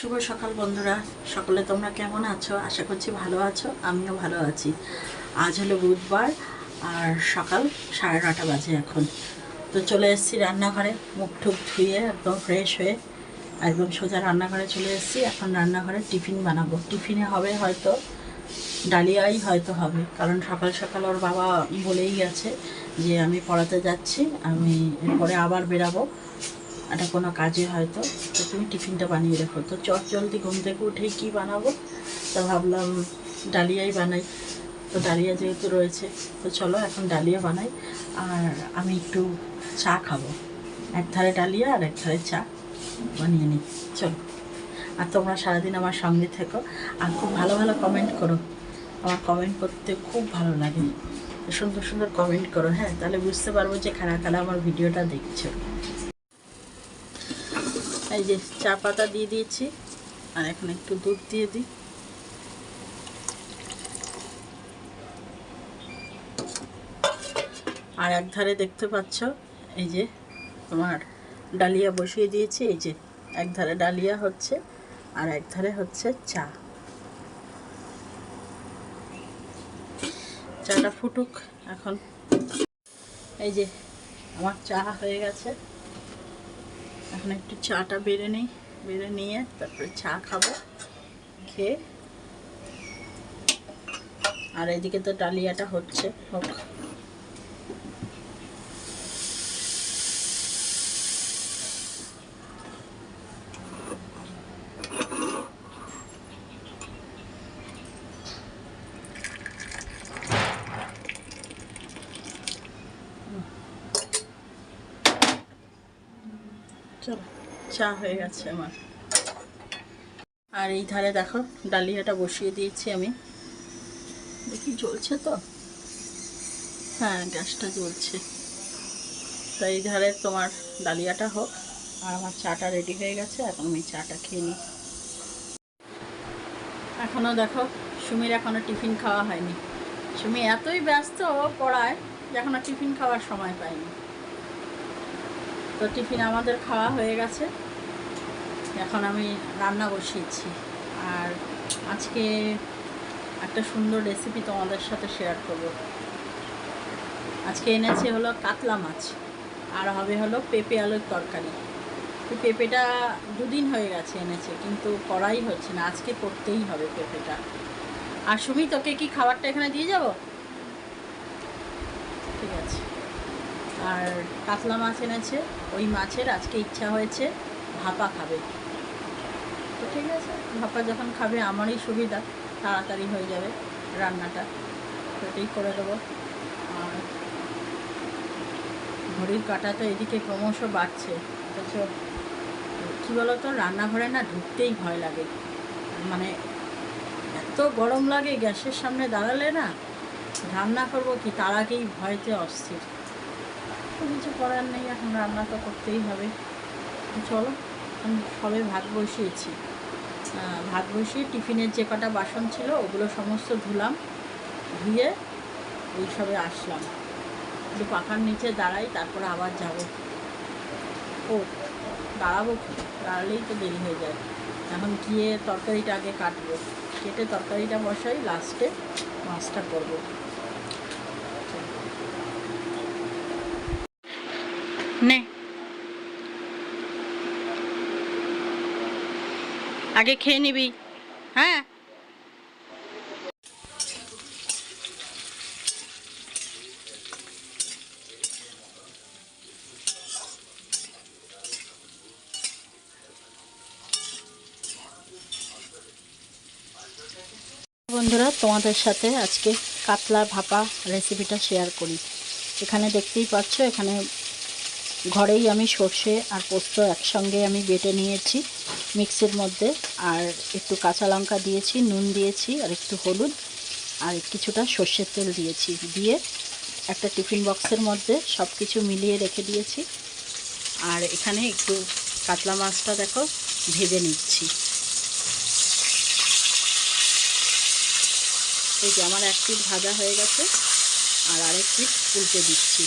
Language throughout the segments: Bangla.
শুভ সকাল বন্ধুরা, সকলে তোমরা কেমন আছো? আশা করছি ভালো আছো, আমিও ভালো আছি। আজ হলো বুধবার আর সকাল 9:30 বাজে এখন। তো চলে এসেছি রান্নাঘরে, মুখ টুক ধুয়ে একদম ফ্রেশ হয়ে একদম সোজা রান্নাঘরে চলে এসেছি। এখন রান্নাঘরে টিফিন বানাবো। টিফিনে হবে হয়তো ডালিয়াই হয়তো হবে, কারণ সকাল সকাল ওর বাবা বলেই গেছে যে আমি পড়াতে যাচ্ছি, আমি এরপরে আবার বেরাবো একটা কোনো কাজে হয়তো, তো তুমি টিফিনটা বানিয়ে রেখো। তো জলদি ঘুম থেকে উঠেই কী বানাবো, তো ভাবলাম ডালিয়াই বানাই। তো ডালিয়া যেহেতু রয়েছে, তো চলো এখন ডালিয়া বানাই। আর আমি একটু চা খাবো, এক ধারে ডালিয়া আর এক ধারে চা বানিয়ে নিই। চলো, আর তোমরা সারাদিন আমার সঙ্গে থেকো আর খুব ভালো ভালো কমেন্ট করো। আমার কমেন্ট করতে খুব ভালো লাগে, সুন্দর সুন্দর কমেন্ট করো। হ্যাঁ, তাহলে বুঝতে পারবো যে কারা কারা আমার ভিডিওটা দেখছো। এই যে চা পাতা দিয়ে দিয়েছি, আর এখন একটু দুধ দিয়ে দিই। আর এক ধারে দেখতে পাচ্ছ এই যে তোমার ডালিয়া বসিয়ে দিয়েছি। এই যে এক ধারে ডালিয়া হচ্ছে আর এক ধারে হচ্ছে চা। চাটা ফুটুক এখন। এই যে আমার চা হয়ে গেছে, এখন একটু চাটা বেড়ে নিই, বেড়ে নিয়ে তারপরে চা খাবো। খেয়ে আর এদিকে তো ডালিয়াটা হচ্ছে, হোক। চলো, চা হয়ে গেছে আমার। আর এই ধারে দেখো ডালিয়াটা বসিয়ে দিয়েছি আমি, দেখি জ্বলছে তো, হ্যাঁ গ্যাসটা জ্বলছে। তো এই ধারে তোমার ডালিয়াটা হোক আর আমার চাটা রেডি হয়ে গেছে। এখন আমি চাটা খেয়ে নিই। এখনও দেখো সুমির এখনও টিফিন খাওয়া হয়নি। সুমি এতই ব্যস্ত পড়ায় যে এখনও টিফিন খাওয়ার সময় পায়নি। তো টিফিন আমাদের খাওয়া হয়ে গেছে, এখন আমি রান্না বসিয়েছি। আর আজকে একটা সুন্দর রেসিপি তোমাদের সাথে শেয়ার করব। আজকে এনেছে হলো কাতলা মাছ, আর হবে হলো পেঁপে আলুর তরকারি। পেঁপেটা দুদিন হয়ে গেছে এনেছে, কিন্তু করাই হচ্ছে না। আজকে করতেই হবে পেঁপেটা। আর সুমি, তোকে কি খাবারটা এখানে দিয়ে যাব? ঠিক আছে। আর কাতলা মাছ এনেছে, ওই মাছের আজকে ইচ্ছা হয়েছে ভাপা খাবে। তো ঠিক আছে, ভাপা যখন খাবে আমারই সুবিধা, তাড়াতাড়ি হয়ে যাবে রান্নাটা, তো এটাই করে দেবো। আর ঘড়ির কাঁটা তো এদিকে ক্রমশ বাড়ছে, অথচ কী বলো তো, রান্নাঘরে না ঢুকতেই ভয় লাগে। মানে এত গরম লাগে গ্যাসের সামনে দাঁড়ালে না, রান্না করবো কি তার আগেই ভয়তে অস্থির। তো কিছু করার নেই, এখন রান্না তো করতেই হবে। চলো, এখন সবে ভাত বসিয়েছি। ভাত বসিয়ে টিফিনের যে কটা বাসন ছিল ওগুলো সমস্ত ধুলাম, ধুয়ে ওই সবে আসলাম। একটু পাখার নিচে দাঁড়াই, তারপরে আবার যাব। ও দাঁড়াবো কি, দাঁড়ালেই তো দেরি হয়ে যায়। এখন গিয়ে তরকারিটা আগে কাটবো, কেটে তরকারিটা বসাই, লাস্টে মাছটা করবো। নে আগে খেয়ে নিবি, হ্যাঁ। বন্ধুরা, তোমাদের সাথে আজকে কাতলা ভাপা রেসিপিটা শেয়ার করি। এখানে দেখতেই পাচ্ছ, এখানে ঘরেই আমি সর্ষে আর পোস্ত একসঙ্গে আমি বেটে নিয়েছি মিক্সির মধ্যে। আর একটু কাঁচা লঙ্কা দিয়েছি, নুন দিয়েছি, আর একটু হলুদ, আর কিছুটা সর্ষের তেল দিয়েছি। দিয়ে একটা টিফিন বক্সের মধ্যে সব কিছু মিলিয়ে রেখে দিয়েছি। আর এখানে একটু কাতলা মাছটা দেখো ভেজে নিচ্ছি। এই যে আমার এক পিঠ ভাজা হয়ে গেছে, আর আরেক পিঠ উল্টে দিচ্ছি।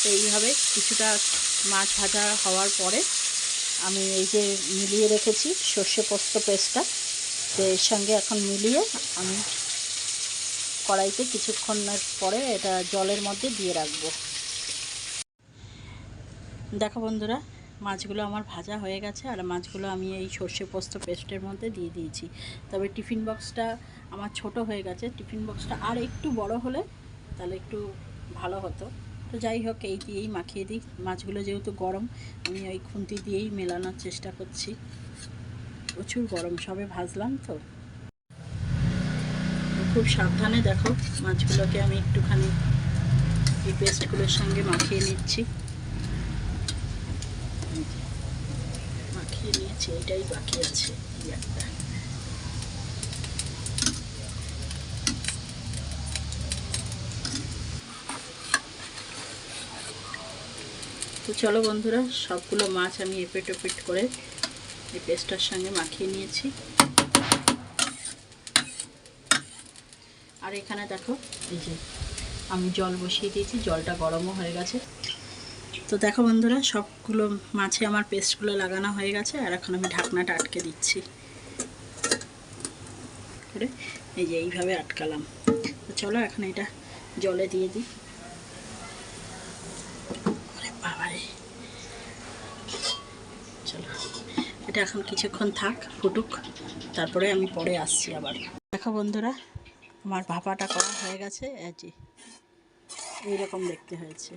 তো এইভাবে কিছুটা মাছ ভাজা হওয়ার পরে আমি এই যে মিলিয়ে রেখেছি সর্ষে পোস্ত পেস্টটা, তো এর সঙ্গে এখন মিলিয়ে আমি কড়াইতে কিছুক্ষণের পরে এটা জলের মধ্যে দিয়ে রাখবো। দেখো বন্ধুরা, মাছগুলো আমার ভাজা হয়ে গেছে আর মাছগুলো আমি এই সর্ষে পোস্ত পেস্টের মধ্যে দিয়ে দিয়েছি। তবে টিফিন বক্সটা আমার ছোট হয়ে গেছে, টিফিন বক্সটা আর একটু বড় হলে তাহলে একটু ভালো হতো। তো যাই হোক, এই দিয়েই মাখিয়ে দিই। মাছগুলো যেহেতু গরম, আমি ওই খুন্তি দিয়েই মেলানোর চেষ্টা করছি। প্রচুর গরম, সবে ভাজলাম তো। খুব সাবধানে দেখো মাছগুলোকে আমি একটুখানি এই পেস্টগুলোর সঙ্গে মাখিয়ে নিচ্ছি। মাখিয়ে নিয়েছি, এটাই বাকি আছে একটা। তো চলো বন্ধুরা, সবগুলো মাছ আমি এপিট ওপিট করে এই পেস্টটার সঙ্গে মাখিয়ে নিয়েছি। আর এখানে দেখো, এই যে আমি জল বসিয়ে দিয়েছি, জলটা গরমও হয়ে গেছে। তো দেখো বন্ধুরা, সবগুলো মাছে আমার পেস্টগুলো লাগানো হয়ে গেছে। আর এখন আমি ঢাকনাটা আটকে দিচ্ছি করে, এই যে এইভাবে আটকালাম। তো চলো এখন এটা জলে দিয়ে দিই। বাবারে, চলো এটা এখন কিছুক্ষণ থাক, ফুটুক, তারপরে আমি পরে আসছি আবার। দেখো বন্ধুরা, আমার ভাপাটা করা হয়ে গেছে। এইরকম দেখতে হয়েছে।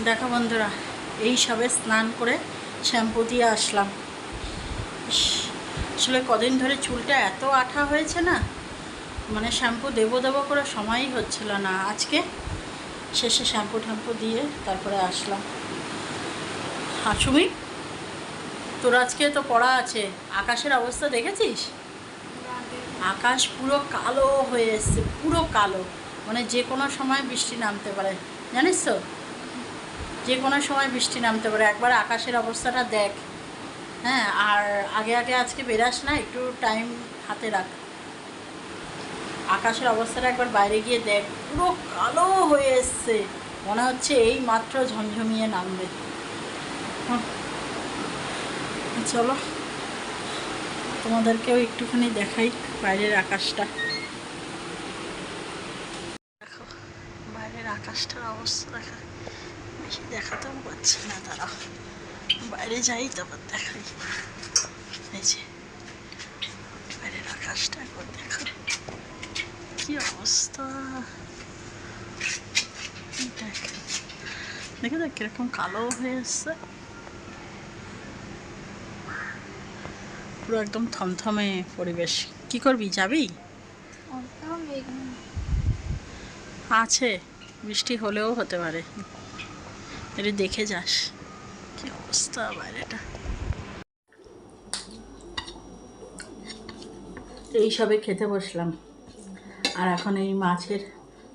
দেখো বন্ধুরা, এই সবে স্নান করে শ্যাম্পু দিয়ে আসলাম। আসলে কদিন ধরে চুলটা এত আঠা হয়েছে না, মানে শ্যাম্পু দেবো দেবো করে সময়ই হচ্ছিল না। আজকে শেষে শ্যাম্পু ট্যাম্পু দিয়ে তারপরে আসলাম। আর সুমি, তোর আজকে তো পড়া আছে, আকাশের অবস্থা দেখেছিস? আকাশ পুরো কালো হয়ে এসছে, পুরো কালো, মানে যে কোনো সময় বৃষ্টি নামতে পারে, জানিস তো? যে কোনো সময় বৃষ্টি নামতে পারে। একবার আকাশের অবস্থাটা দেখ। হ্যাঁ, আর আগে আগে আজকে বেরাস না, একটু টাইম হাতে রাখ। আকাশের অবস্থাটা একবার বাইরে গিয়ে দেখ, পুরো কালো হয়ে এসছে, মনে হচ্ছে এই মাত্র ঝমঝমিয়ে নামবে। চলো তোমাদেরকেও একটুখানি দেখাই বাইরের আকাশটা। দেখো বাইরের আকাশটার অবস্থা, দেখা বেশি দেখাতেও পাচ্ছি না, তারা বাইরে যাই তারপর দেখাই। এই যে বাইরের আকাশটা একবার দেখো, কি অবস্থা। দেখে দেখ কিরকম কালো হয়ে এসছে, পুরো একদম থমথমে পরিবেশ। কি করবি, যাবি? আছে, বৃষ্টি হলেও হতে পারে, এটা দেখে যাস কি অবস্থা বাইরেটা। এই সবে খেতে বসলাম, আর এখন এই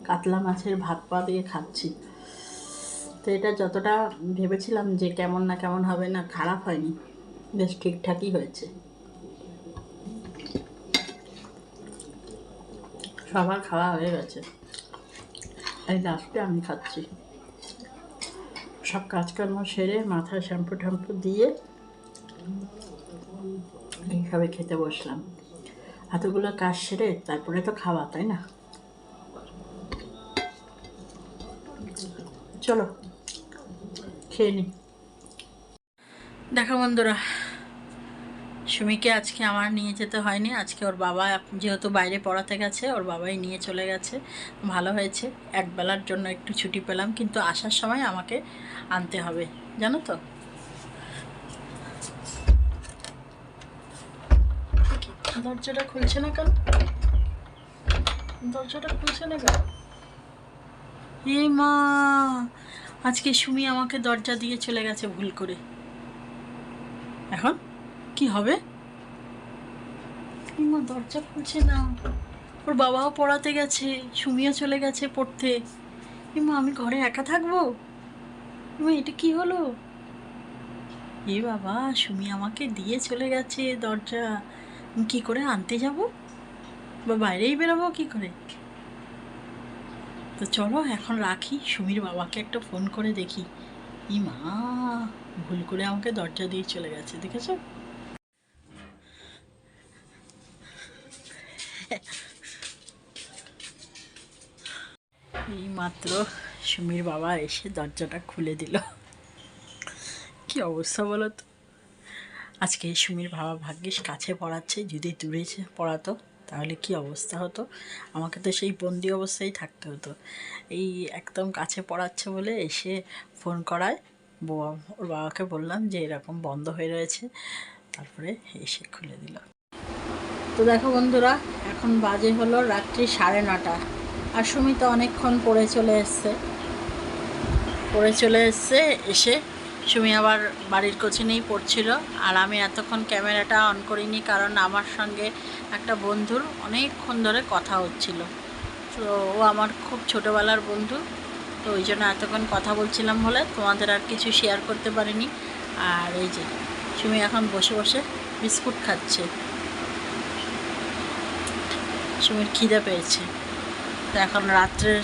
কাতলা মাছের ভাত পা দিয়ে খাচ্ছি। তো এটা যতটা ভেবেছিলাম যে কেমন না কেমন হবে, না খারাপ হয়নি, বেশ ঠিকঠাকই হয়েছে। সবার খাওয়া হয়ে গেছে, এই লাস্টে আমি খাচ্ছি। সব কাজকর্ম সেরে মাথায় শ্যাম্পু ট্যাম্পু দিয়ে এইভাবে খেতে বসলাম। এতগুলো কাজ সেরে তারপরে তো খাওয়া, তাই না? চলো খেয়ে নি। দেখো বন্ধুরা, সুমিকে আজকে আমার নিয়ে যেতে হয়নি। আজকে ওর বাবা যেহেতু বাইরে পড়াতে গেছে, ওর বাবাই নিয়ে চলে গেছে। ভালো হয়েছে, একবেলার জন্য একটু ছুটি পেলাম, কিন্তু আসার সময় আমাকে আনতে হবে, জানো তো। দরজাটা খুলছে না কেন? দরজাটা খুলছে না কেন? এ মা, আজকে সুমি আমাকে দরজা দিয়ে চলে গেছে ভুল করে। এখন কি হবে? মা দরজা খুলছে না, ওর বাবাও পড়াতে গেছে, সুমিও চলে গেছে পড়তে। মা আমি ঘরে একা থাকবো? মা এটা কি হলো? এ বাবা, সুমি আমাকে দিয়ে চলে গেছে দরজা, আমি কী করে আনতে যাব? বা বাইরেই বেরোবো কি করে? তো চলো এখন রাখি, সুমির বাবাকে একটা ফোন করে দেখি। ই মা, ভুল করে আমাকে দরজা দিয়ে চলে গেছে, দেখেছো? এই মাত্র সুমির বাবা এসে দরজাটা খুলে দিল। কি অবস্থা বলো তো। আজকে সুমির বাবা ভাগ্যিস কাছে পড়াচ্ছে, যদি দূরে পড়াতো তাহলে কি অবস্থা হতো। আমাকে তো সেই বন্দি অবস্থায় থাকতে হতো। এই একদম কাছে পড়াচ্ছে বলে এসে ফোন করায়, ওর বাবাকে বললাম যে এরকম বন্ধ হয়ে রয়েছে, তারপরে এসে খুলে দিল। তো দেখো বন্ধুরা, এখন বাজে হলো রাত্রি 9:30, আর সুমি তো অনেকক্ষণ পড়ে চলে এসছে। এসে সুমি আবার বাড়ির কোচিনেই পড়ছিল, আর আমি এতক্ষণ ক্যামেরাটা অন করিনি, কারণ আমার সঙ্গে একটা বন্ধুর অনেকক্ষণ ধরে কথা হচ্ছিল। তো ও আমার খুব ছোটোবেলার বন্ধু, তো ওই জন্য এতক্ষণ কথা বলছিলাম বলে তোমাদের আর কিছু শেয়ার করতে পারিনি। আর এই যে সুমি এখন বসে বসে বিস্কুট খাচ্ছে, সুমির খিদে পেয়েছে। তো এখন রাত্রের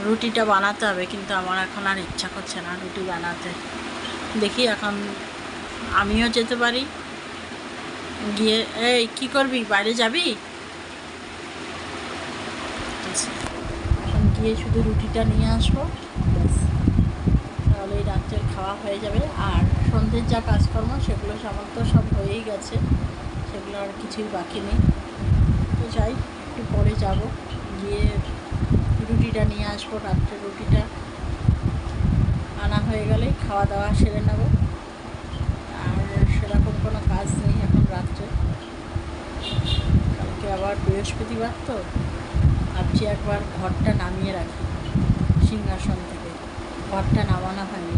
রুটিটা বানাতে হবে, কিন্তু আমার এখন আর ইচ্ছা করছে না রুটি বানাতে। দেখি এখন আমিও যেতে পারি, গিয়ে এই কী করবি, বাইরে যাবি? এখন গিয়ে শুধু রুটিটা নিয়ে আসবো, ব্যাস, তাহলে এই রাত্রের খাওয়া হয়ে যাবে। আর সন্ধ্যের যা কাজকর্ম সেগুলো সামান্য সব হয়েই গেছে, সেগুলো আর কিছুই বাকি নেই। তো যাই, একটু পরে যাব, গিয়ে রুটিটা নিয়ে আসবো। রাত্রে রুটিটা আনা হয়ে গেলেই খাওয়া দাওয়া সেরে নেব। আর সেরকম কোনো কাজ নেই এখন রাত্রে। কালকে আবার বৃহস্পতিবার, তো ভাবছি একবার ঘরটা নামিয়ে রাখি, সিংহাসন থেকে ঘরটা নামানো হয়নি,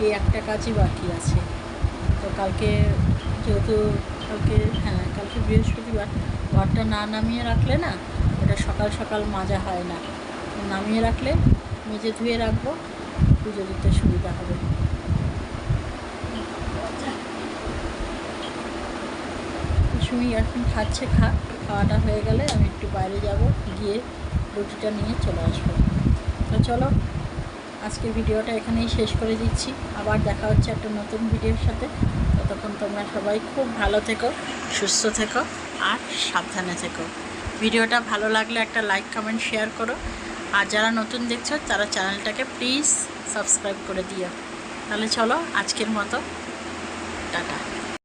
এই একটা কাজই বাকি আছে। তো কালকে যেহেতু কালকে বৃহস্পতিবার, ঘরটা না নামিয়ে রাখলে না, ওটা সকাল সকাল মাজা হয় না। নামিয়ে রাখলে মেজে ধুয়ে রাখবো, পুজো দিতে সুবিধা হবে। সুমি এখন খাচ্ছে, খাওয়াটা হয়ে গেলে আমি একটু বাইরে যাব, গিয়ে রুটিটা নিয়ে চলে আসবো। তো চলো, আজকে ভিডিওটা এখানেই শেষ করে দিচ্ছি। আবার দেখা হচ্ছে একটা নতুন ভিডিওর সাথে। ততক্ষণ তোমরা সবাই খুব ভালো থেকো, সুস্থ থেকো, আর সাবধানে থেকো। ভিডিওটা ভালো লাগলে একটা লাইক, কমেন্ট, শেয়ার করো। আর যারা নতুন দেখছো তারা চ্যানেলটাকে প্লিজ সাবস্ক্রাইব করে দিও। তাহলে চলো, আজকের মতো টাটা।